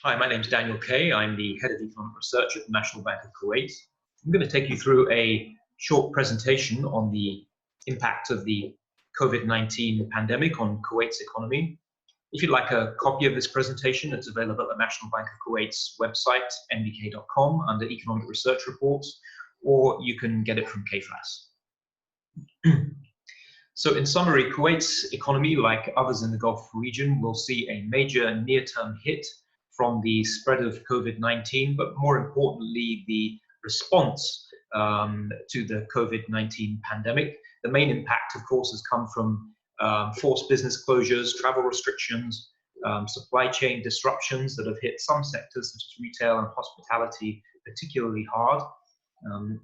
Hi, my name is Daniel Kay. I'm the Head of Economic Research at the National Bank of Kuwait. I'm going to take you through a short presentation on the impact of the COVID-19 pandemic on Kuwait's economy. If you'd like a copy of this presentation, it's available at the National Bank of Kuwait's website, nbk.com, under Economic Research Reports, or you can get it from KFAS. So in summary, Kuwait's economy, like others in the Gulf region, will see a major near-term hit from the spread of COVID-19, but more importantly, the response to the COVID-19 pandemic. The main impact, of course, has come from forced business closures, travel restrictions, supply chain disruptions that have hit some sectors such as retail and hospitality particularly hard.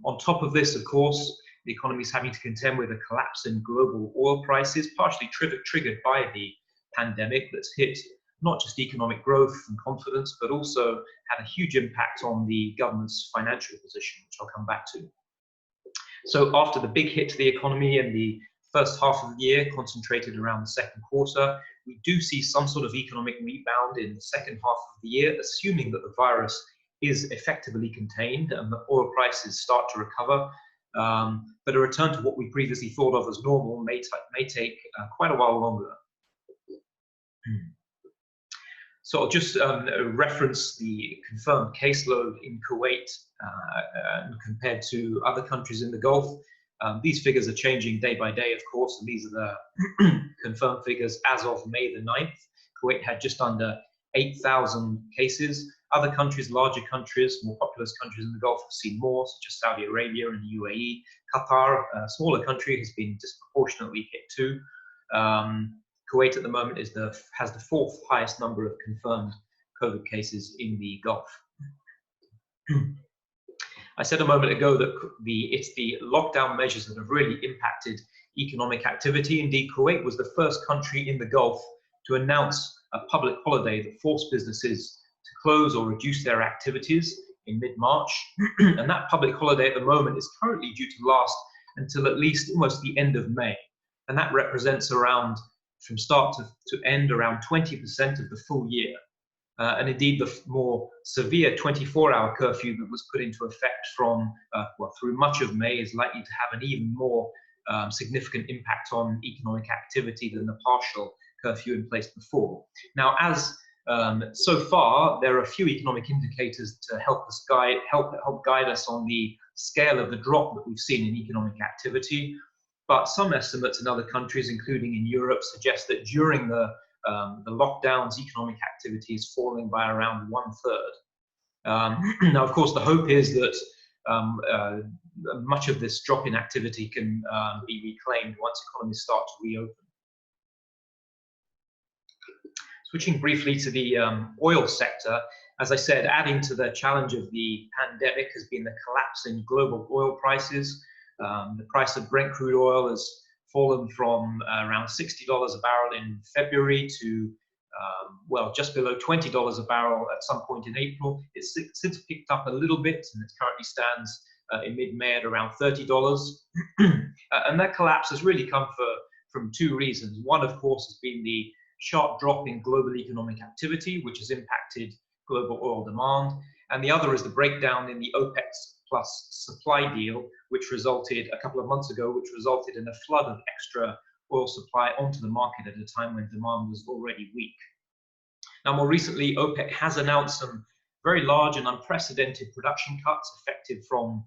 On top of this, of course, the economy is having to contend with a collapse in global oil prices, partially triggered by the pandemic that's hit not just economic growth and confidence, but also had a huge impact on the government's financial position, which I'll come back to. So after the big hit to the economy in the first half of the year, concentrated around the second quarter, we do see some sort of economic rebound in the second half of the year, assuming that the virus is effectively contained and the oil prices start to recover. But a return to what we previously thought of as normal may take quite a while longer. So I'll just reference the confirmed caseload in Kuwait compared to other countries in the Gulf. These figures are changing day by day, of course, and these are the confirmed figures as of May the 9th. Kuwait had just under 8,000 cases. Other countries, larger countries, more populous countries in the Gulf have seen more, such as Saudi Arabia and the UAE. Qatar, a smaller country, has been disproportionately hit too. Kuwait at the moment has the fourth highest number of confirmed COVID cases in the Gulf. I said a moment ago that it's the lockdown measures that have really impacted economic activity. Indeed, Kuwait was the first country in the Gulf to announce a public holiday that forced businesses to close or reduce their activities in mid-March. And that public holiday at the moment is currently due to last until at least almost the end of May. And that represents around, from start to end, around 20% of the full year. And indeed, the more severe 24-hour curfew that was put into effect through much of May is likely to have an even more significant impact on economic activity than the partial curfew in place before. Now, so far, there are a few economic indicators to help guide us on the scale of the drop that we've seen in economic activity. But some estimates in other countries, including in Europe, suggest that during the lockdowns, economic activity is falling by around 1/3. Now, of course, the hope is that much of this drop in activity can be reclaimed once economies start to reopen. Switching briefly to the oil sector, as I said, adding to the challenge of the pandemic has been the collapse in global oil prices. The price of Brent crude oil has fallen from around $60 a barrel in February to, just below $20 a barrel at some point in April. It's since picked up a little bit, and it currently stands in mid-May at around $30. And that collapse has really come from two reasons. One, of course, has been the sharp drop in global economic activity, which has impacted global oil demand. And the other is the breakdown in the OPEC plus supply deal, which resulted a couple of months ago, which resulted in a flood of extra oil supply onto the market at a time when demand was already weak. Now, more recently, OPEC has announced some very large and unprecedented production cuts effective from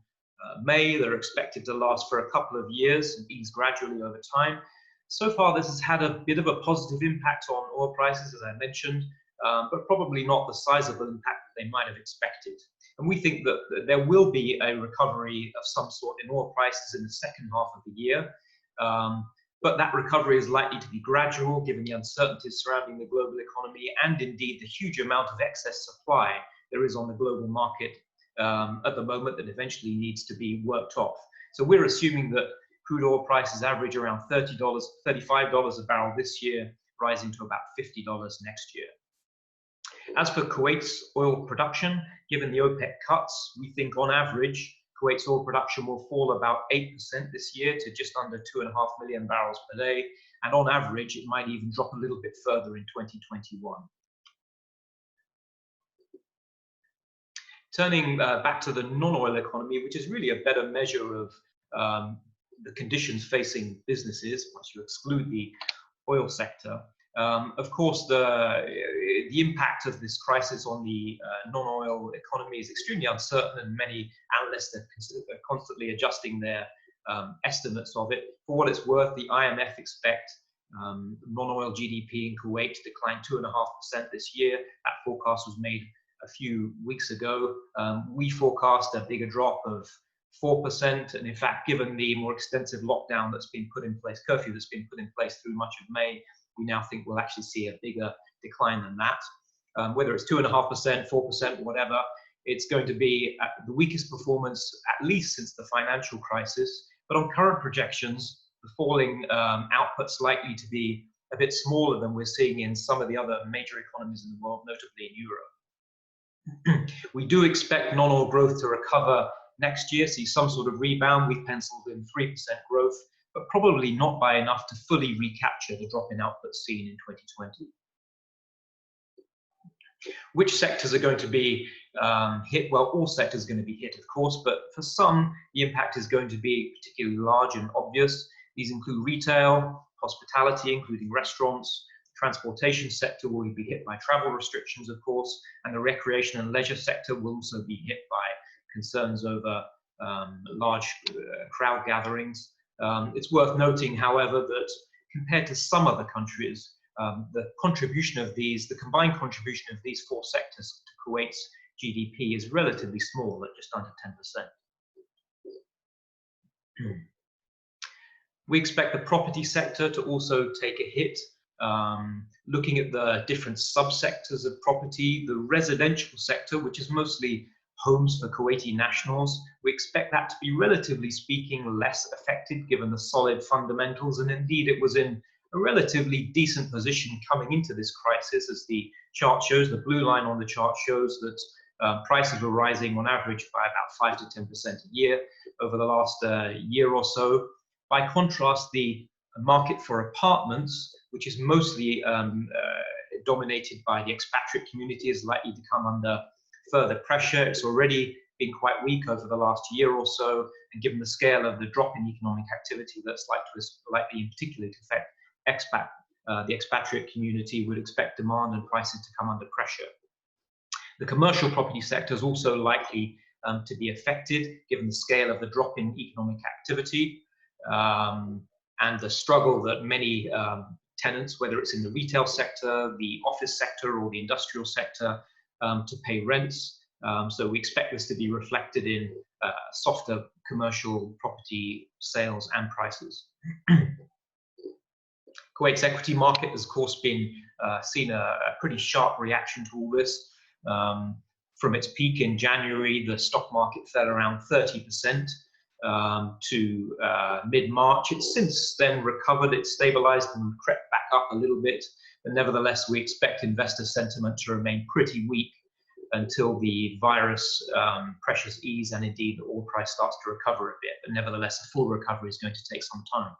May. They're expected to last for a couple of years and ease gradually over time. So far, this has had a bit of a positive impact on oil prices, as I mentioned, but probably not the sizable impact that they might have expected. And we think that there will be a recovery of some sort in oil prices in the second half of the year. But that recovery is likely to be gradual, given the uncertainties surrounding the global economy and indeed the huge amount of excess supply there is on the global market at the moment that eventually needs to be worked off. So we're assuming that crude oil prices average around $35 a barrel this year, rising to about $50 next year. As for Kuwait's oil production, given the OPEC cuts, we think on average, Kuwait's oil production will fall about 8% this year to just under 2.5 million barrels per day. And on average, it might even drop a little bit further in 2021. Turning back to the non-oil economy, which is really a better measure of the conditions facing businesses, once you exclude the oil sector. Of course, the impact of this crisis on the non-oil economy is extremely uncertain, and many analysts are constantly adjusting their estimates of it. For what it's worth, the IMF expect non-oil GDP in Kuwait to decline 2.5% this year. That forecast was made a few weeks ago. We forecast a bigger drop of 4%, and in fact, given the more extensive lockdown that's been put in place, curfew that's been put in place through much of May, we now think we'll actually see a bigger decline than that. Whether it's 2.5%, 4%, whatever, it's going to be the weakest performance, at least since the financial crisis. But on current projections, the falling output's likely to be a bit smaller than we're seeing in some of the other major economies in the world, notably in Europe. We do expect non-oil growth to recover next year, see some sort of rebound. We've penciled in 3% growth, but probably not by enough to fully recapture the drop in output seen in 2020. Which sectors are going to be hit? Well, all sectors are going to be hit, of course, but for some, the impact is going to be particularly large and obvious. These include retail, hospitality, including restaurants. The transportation sector will be hit by travel restrictions, of course, and the recreation and leisure sector will also be hit by concerns over large crowd gatherings. It's worth noting, however, that compared to some other countries, the combined contribution of these four sectors to Kuwait's GDP is relatively small, at just under 10%. We expect the property sector to also take a hit. Looking at the different subsectors of property, the residential sector, which is mostly homes for Kuwaiti nationals, we expect that to be, relatively speaking, less affected given the solid fundamentals, and indeed it was in a relatively decent position coming into this crisis. As the chart shows, the blue line on the chart shows that prices were rising on average by about 5 to 10% a year over the last year or so. By contrast, the market for apartments, which is mostly dominated by the expatriate community, is likely to come under further pressure. It's already been quite weak over the last year or so, and given the scale of the drop in economic activity that's likely in particular to affect the expatriate community, would expect demand and prices to come under pressure. The commercial property sector is also likely to be affected, given the scale of the drop in economic activity and the struggle that many tenants, whether it's in the retail sector, the office sector, or the industrial sector, to pay rents. So we expect this to be reflected in softer commercial property sales and prices. Kuwait's equity market has, of course, been seen a pretty sharp reaction to all this. From its peak in January, the stock market fell around 30% to mid-March. It's since then recovered, it's stabilized and crept back up a little bit, but nevertheless we expect investor sentiment to remain pretty weak until the virus pressures ease and indeed the oil price starts to recover a bit. But nevertheless, a full recovery is going to take some time.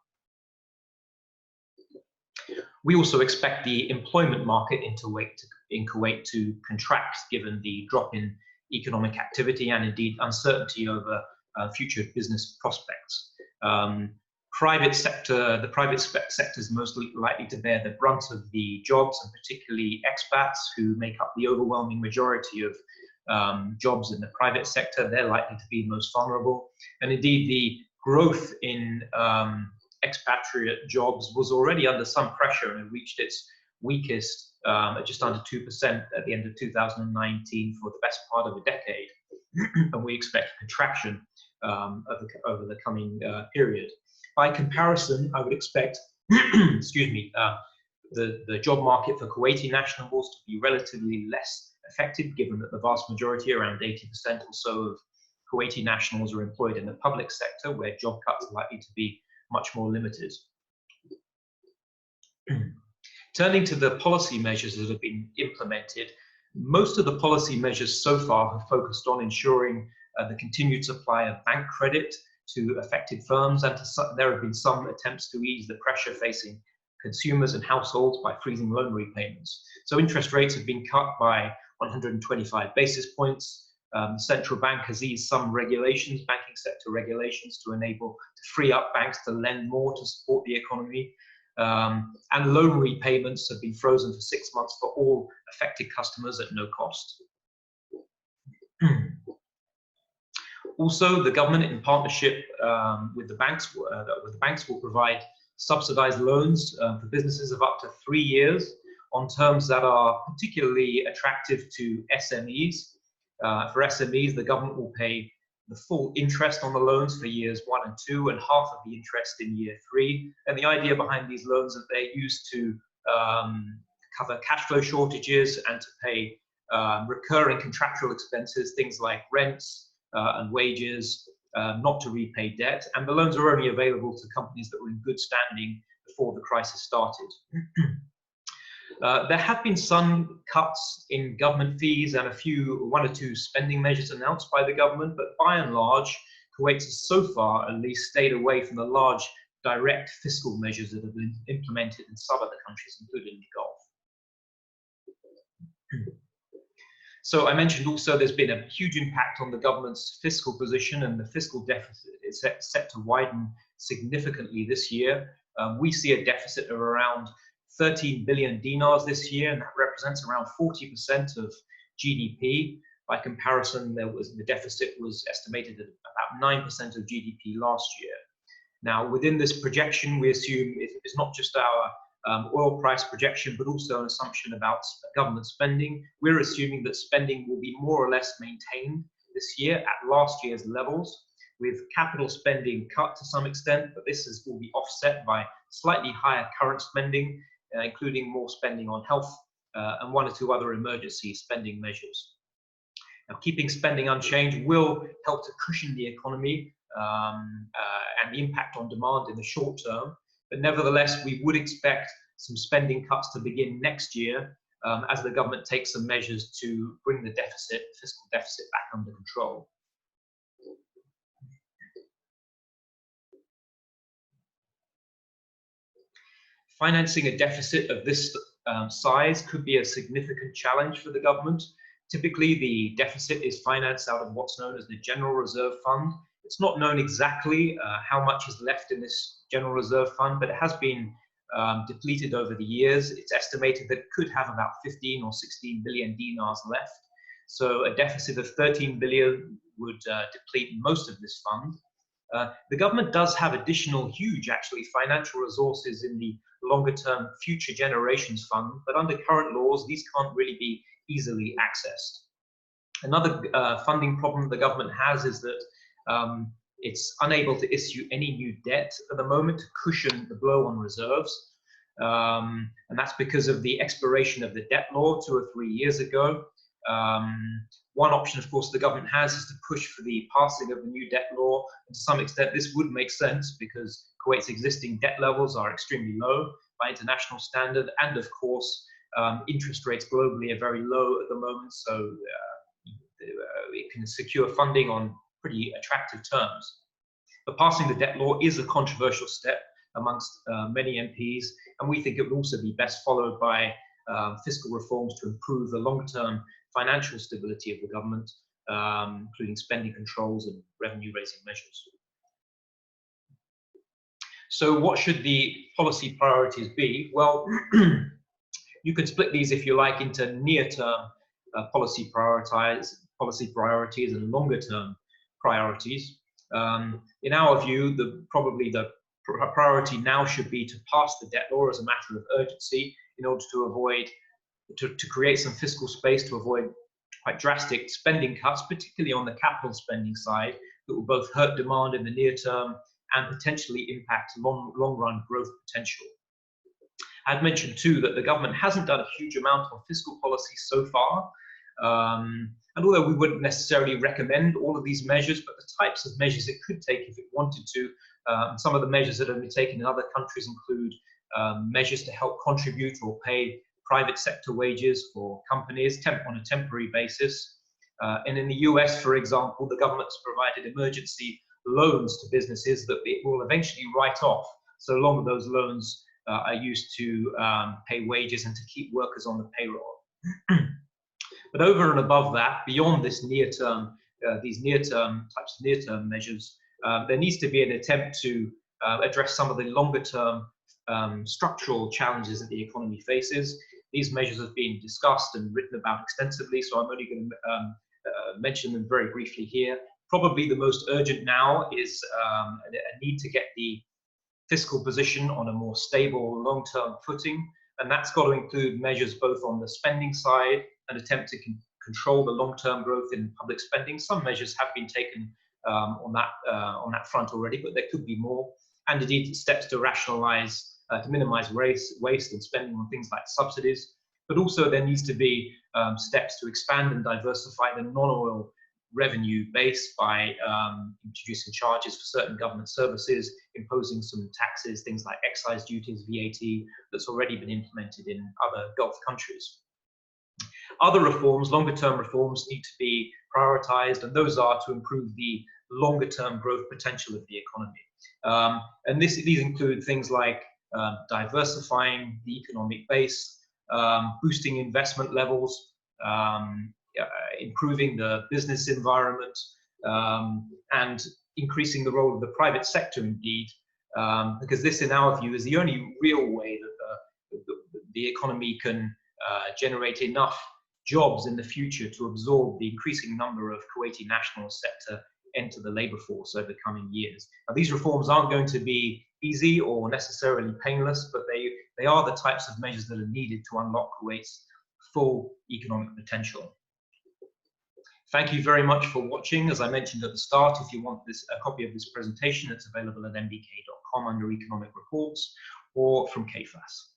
We also expect the employment market in Kuwait to contract given the drop in economic activity and indeed uncertainty over future business prospects. The private sector is most likely to bear the brunt of the jobs, and particularly expats, who make up the overwhelming majority of jobs in the private sector. They're likely to be most vulnerable. And indeed, the growth in expatriate jobs was already under some pressure and reached its weakest at just under 2% at the end of 2019 for the best part of a decade. And we expect a contraction over the coming period. By comparison, I would expect excuse me, the job market for Kuwaiti nationals to be relatively less affected, given that the vast majority, around 80% or so of Kuwaiti nationals, are employed in the public sector, where job cuts are likely to be much more limited. Turning to the policy measures that have been implemented, most of the policy measures so far have focused on ensuring the continued supply of bank credit to affected firms, and there have been some attempts to ease the pressure facing consumers and households by freezing loan repayments. So interest rates have been cut by 125 basis points. The central bank has eased some regulations, banking sector regulations, to free up banks to lend more to support the economy. And loan repayments have been frozen for 6 months for all affected customers at no cost. Also, the government, in partnership with the banks, will provide subsidized loans for businesses of up to 3 years on terms that are particularly attractive to SMEs. For SMEs, the government will pay the full interest on the loans for years 1 and 2, and half of the interest in year 3. And the idea behind these loans is that they're used to cover cash flow shortages and to pay recurring contractual expenses, things like rents and wages, not to repay debt. And the loans are only available to companies that were in good standing before the crisis started. There have been some cuts in government fees and 1 or 2 spending measures announced by the government, but by and large, Kuwait has so far at least stayed away from the large direct fiscal measures that have been implemented in some other countries, including the Gulf. So I mentioned also there's been a huge impact on the government's fiscal position, and the fiscal deficit is set to widen significantly this year. We see a deficit of around 13 billion dinars this year, and that represents around 40% of GDP. By comparison, the deficit was estimated at about 9% of GDP last year. Now, within this projection, we assume it's not just our oil price projection, but also an assumption about government spending. We're assuming that spending will be more or less maintained this year at last year's levels, with capital spending cut to some extent, but this will be offset by slightly higher current spending, including more spending on health and 1 or 2 other emergency spending measures. Now, keeping spending unchanged will help to cushion the economy and the impact on demand in the short term, but nevertheless, we would expect some spending cuts to begin next year as the government takes some measures to bring the fiscal deficit back under control. Financing a deficit of this size could be a significant challenge for the government. Typically, the deficit is financed out of what's known as the General Reserve Fund. It's not known exactly how much is left in this General Reserve Fund, but it has been depleted over the years. It's estimated that it could have about 15 or 16 billion dinars left. So a deficit of 13 billion would deplete most of this fund. The government does have additional huge, actually, financial resources in the longer-term Future Generations Fund, but under current laws, these can't really be easily accessed. Another funding problem the government has is that it's unable to issue any new debt at the moment to cushion the blow on reserves. And that's because of the expiration of the debt law 2 or 3 years ago. One option, of course, the government has is to push for the passing of the new debt law. And to some extent, this would make sense because Kuwait's existing debt levels are extremely low by international standard. And of course, interest rates globally are very low at the moment. So it can secure funding on pretty attractive terms. But passing the debt law is a controversial step amongst many MPs. And we think it would also be best followed by fiscal reforms to improve the long-term financial stability of the government, including spending controls and revenue-raising measures. So what should the policy priorities be? Well, you can split these, if you like, into near-term policy priorities and longer-term priorities. In our view, probably the priority now should be to pass the debt law as a matter of urgency in order to create some fiscal space to avoid quite drastic spending cuts, particularly on the capital spending side, that will both hurt demand in the near term and potentially impact long-run growth potential. I'd mentioned too that the government hasn't done a huge amount on fiscal policy so far. And although we wouldn't necessarily recommend all of these measures, but the types of measures it could take if it wanted to, some of the measures that have been taken in other countries include measures to help contribute or pay private sector wages for companies on a temporary basis. And in the US, for example, the government's provided emergency loans to businesses that it will eventually write off so long as those loans are used to pay wages and to keep workers on the payroll. But over and above that, beyond this near-term, these types of near-term measures, there needs to be an attempt to address some of the longer-term structural challenges that the economy faces. These measures have been discussed and written about extensively, so I'm only going to mention them very briefly here. Probably the most urgent now is a need to get the fiscal position on a more stable long-term footing, and that's got to include measures both on the spending side, an attempt to control the long-term growth in public spending. Some measures have been taken on that front already, but there could be more, and indeed steps to rationalize, to minimize waste and spending on things like subsidies. But also there needs to be steps to expand and diversify the non-oil revenue base by introducing charges for certain government services, imposing some taxes, things like excise duties, VAT, that's already been implemented in other Gulf countries. Other reforms, longer-term reforms, need to be prioritized, and those are to improve the longer-term growth potential of the economy. And these include things like diversifying the economic base, boosting investment levels, improving the business environment, and increasing the role of the private sector indeed, because this, in our view, is the only real way that the economy can generate enough jobs in the future to absorb the increasing number of Kuwaiti nationals set to enter the labor force over the coming years. Now, these reforms aren't going to be easy or necessarily painless, but they are the types of measures that are needed to unlock Kuwait's full economic potential. Thank you very much for watching. As I mentioned at the start, if you want a copy of this presentation, it's available at mbk.com under Economic Reports or from KFAS.